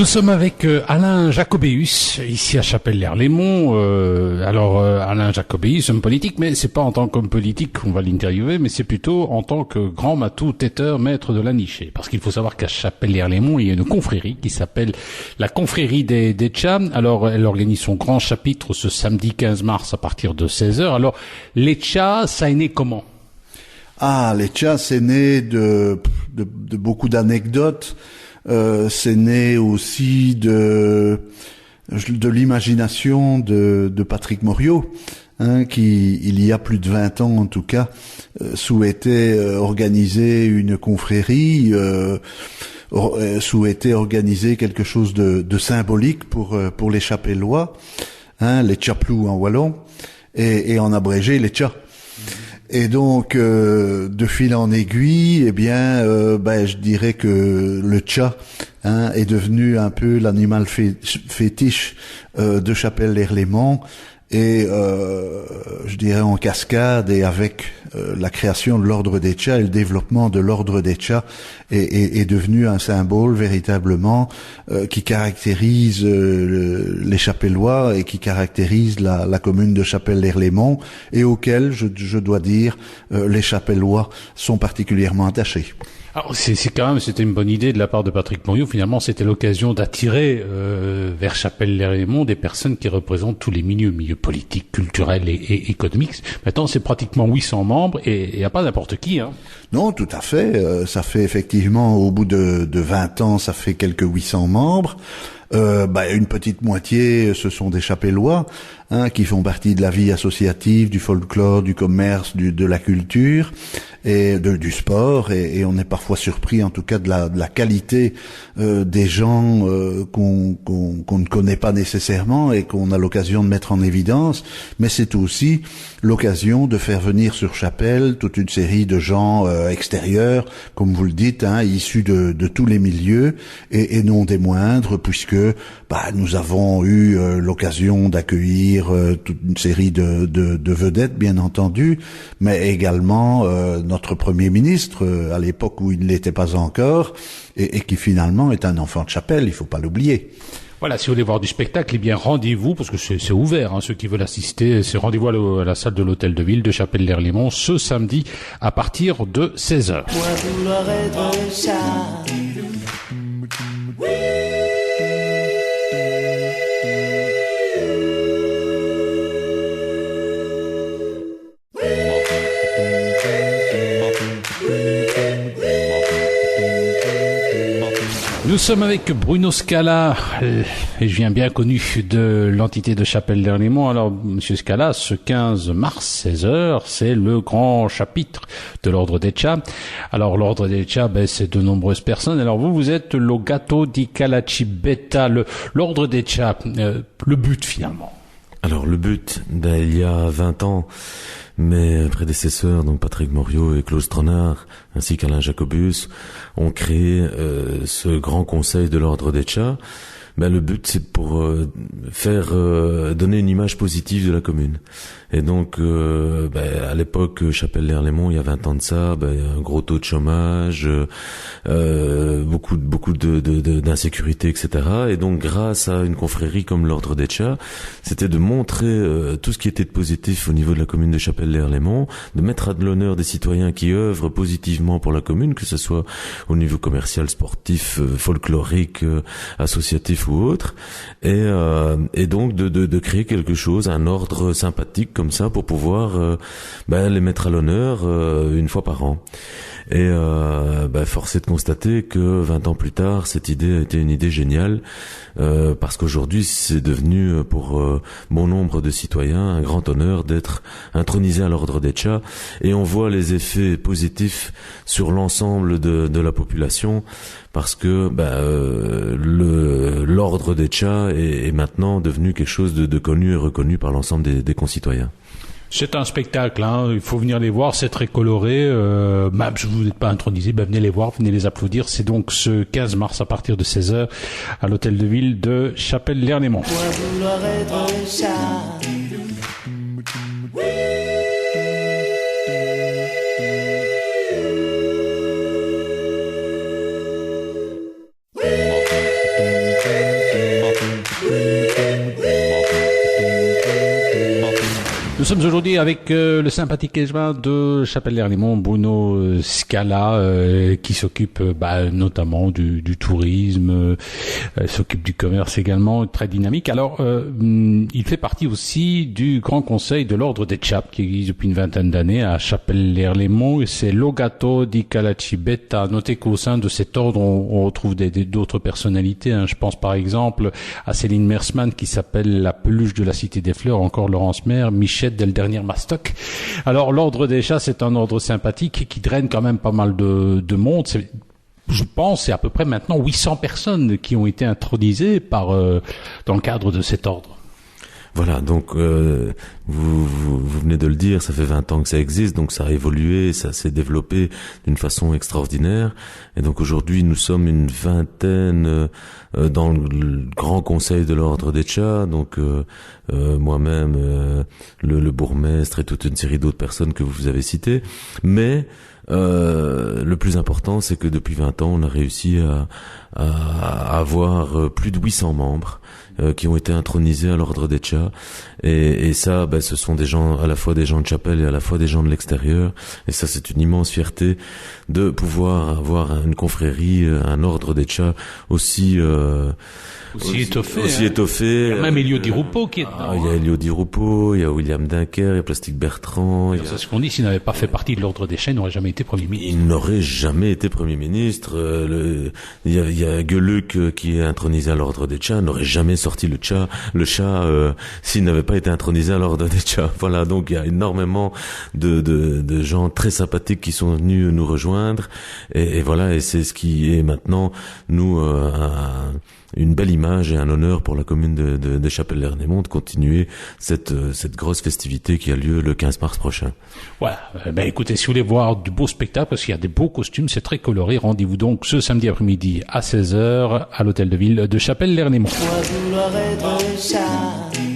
Nous sommes avec Alain Jacobéus, ici à Chapelle-l'Erlémont. Alain Jacobéus, homme politique, mais c'est pas en tant qu'homme politique qu'on va l'interviewer, mais c'est plutôt en tant que grand matou, têteur, maître de la nichée. Parce qu'il faut savoir qu'à Chapelle-l'Erlémont, il y a une confrérie qui s'appelle la confrérie des Tchats. Alors, elle organise son grand chapitre ce samedi 15 mars à partir de 16h. Alors, les Tchats, ça est né comment? Ah, les Tchats, c'est né de beaucoup d'anecdotes. C'est né aussi de l'imagination de Patrick Moriot, qui, il y a plus de 20 ans en tout cas, souhaitait organiser une confrérie, souhaitait organiser quelque chose de symbolique pour les Chapellois, les Tchaplous en wallon, et en abrégé les Tchats. Et donc, de fil en aiguille, eh bien, je dirais que le tchat est devenu un peu l'animal fétiche de Chapelle-l'Erlémont. Et je dirais en cascade et avec la création de l'ordre des Tchats et le développement de l'ordre des Tchats est devenu un symbole véritablement qui caractérise les Chapellois et qui caractérise la commune de Chapelle-l'Erlémont et auquel, je dois dire, les Chapellois sont particulièrement attachés. Alors c'était une bonne idée de la part de Patrick Moriot. Finalement, c'était l'occasion d'attirer vers Chapelle-l'Erlémont des personnes qui représentent tous les milieux politiques, culturels et économiques. Maintenant, c'est pratiquement 800 membres et il n'y a pas n'importe qui. Non, tout à fait. Ça fait effectivement, au bout de 20 ans, ça fait quelques 800 membres. Une petite moitié, ce sont des Chapellois, qui font partie de la vie associative, du folklore, du commerce, de la culture et du sport. Et on est parfois surpris, en tout cas, de la qualité des gens qu'on ne connaît pas nécessairement et qu'on a l'occasion de mettre en évidence. Mais c'est aussi l'occasion de faire venir sur Chapelle toute une série de gens extérieurs, comme vous le dites, issus de tous les milieux et non des moindres, puisque nous avons eu l'occasion d'accueillir toute une série de vedettes, bien entendu, mais également notre Premier ministre, à l'époque où il ne l'était pas encore, et qui finalement est un enfant de Chapelle, il faut pas l'oublier. Voilà, si vous voulez voir du spectacle, eh bien rendez-vous, parce que c'est ouvert, ceux qui veulent assister, c'est rendez-vous à la salle de l'Hôtel de Ville de Chapelle-l'Erlémont ce samedi à partir de 16h. Nous sommes avec Bruno Scala, et je viens bien connu de l'entité de Chapelle-l'Erlémont. Alors, Monsieur Scala, ce 15 mars, 16h, c'est le grand chapitre de l'Ordre des Tchats. Alors, l'Ordre des Tchats, c'est de nombreuses personnes. Alors, vous êtes le Gatto di Calacibetta, l'Ordre des Tchats, le but finalement. Alors, le but, il y a 20 ans, mes prédécesseurs, donc Patrick Moriot et Claude Stronard, ainsi qu'Alain Jacobus, ont créé ce grand conseil de l'Ordre des Tchats. Le but, c'est pour donner une image positive de la commune. Et donc, à l'époque, Chapelle-l'Erlémont, il y a 20 ans de ça, un gros taux de chômage, beaucoup d'insécurité, etc. Et donc, grâce à une confrérie comme l'Ordre des Tchats, c'était de montrer tout ce qui était de positif au niveau de la commune de Chapelle-l'Erlémont, de mettre à de l'honneur des citoyens qui œuvrent positivement pour la commune, que ce soit au niveau commercial, sportif, folklorique, associatif ou autre, et donc de créer quelque chose, un ordre sympathique comme ça pour pouvoir les mettre à l'honneur une fois par an. Et force est de constater que 20 ans plus tard, cette idée a été une idée géniale, parce qu'aujourd'hui c'est devenu pour bon nombre de citoyens un grand honneur d'être intronisé à l'Ordre des Tchats, et on voit les effets positifs sur l'ensemble de la population, parce que l'Ordre des Tchats est maintenant devenu quelque chose de connu et reconnu par l'ensemble des concitoyens. C'est un spectacle, il faut venir les voir, c'est très coloré. Même si vous n'êtes pas intronisé, venez les voir, venez les applaudir. C'est donc ce 15 mars à partir de 16h à l'Hôtel de Ville de Chapelle-l'Erlémont. sommes aujourd'hui avec le sympathique échevin de Chapelle-l'Ernemont, Bruno Scala, qui s'occupe notamment du tourisme, s'occupe du commerce également, très dynamique. Alors, il fait partie aussi du Grand Conseil de l'Ordre des Chap, qui existe depuis une vingtaine d'années à Chapelle-l'Ernemont. C'est Logato di Calacibetta. Notez qu'au sein de cet ordre, on retrouve d'autres personnalités. Je pense par exemple à Céline Mersman, qui s'appelle la peluche de la Cité des Fleurs, encore Laurence Maire, Michette del dernier Mastoc. Alors l'ordre des chats, c'est un ordre sympathique qui draine quand même pas mal de monde. Je pense c'est à peu près maintenant 800 personnes qui ont été intronisées dans le cadre de cet ordre. Voilà, donc vous venez de le dire, ça fait 20 ans que ça existe, donc ça a évolué, ça s'est développé d'une façon extraordinaire. Et donc aujourd'hui, nous sommes une vingtaine dans le Grand Conseil de l'Ordre des Chats, donc moi-même, le bourgmestre et toute une série d'autres personnes que vous avez citées. Mais le plus important, c'est que depuis 20 ans, on a réussi à avoir plus de 800 membres qui ont été intronisés à l'Ordre des Chats, et ça, ce sont des gens, à la fois des gens de Chapelle et à la fois des gens de l'extérieur, et ça, c'est une immense fierté de pouvoir avoir une confrérie, un Ordre des Chats aussi étoffé. Il y a même Elio Di Rupo qui est dedans. Il y a Elio Di Rupo, il y a William Dunker, il y a Plastique Bertrand. C'est ce qu'on dit, s'il n'avait pas fait partie de l'Ordre des Chats, il n'aurait jamais été Premier ministre. Il n'aurait jamais été Premier ministre. Il y a Gueuluc qui est intronisé à l'Ordre des Chats, n'aurait jamais sorti le chat s'il n'avait pas été intronisé à l'Ordre des Chats. Voilà, donc il y a énormément de gens très sympathiques qui sont venus nous rejoindre, et voilà, et c'est ce qui est maintenant une belle image et un honneur pour la commune de Chapelle-l'Ernemont de continuer cette grosse festivité qui a lieu le 15 mars prochain. Voilà. Écoutez, si vous voulez voir du beau spectacle, parce qu'il y a des beaux costumes, c'est très coloré, rendez-vous donc ce samedi après-midi à 16h à l'hôtel de ville de Chapelle-l'Ernemont. Moi, vouloir être chat.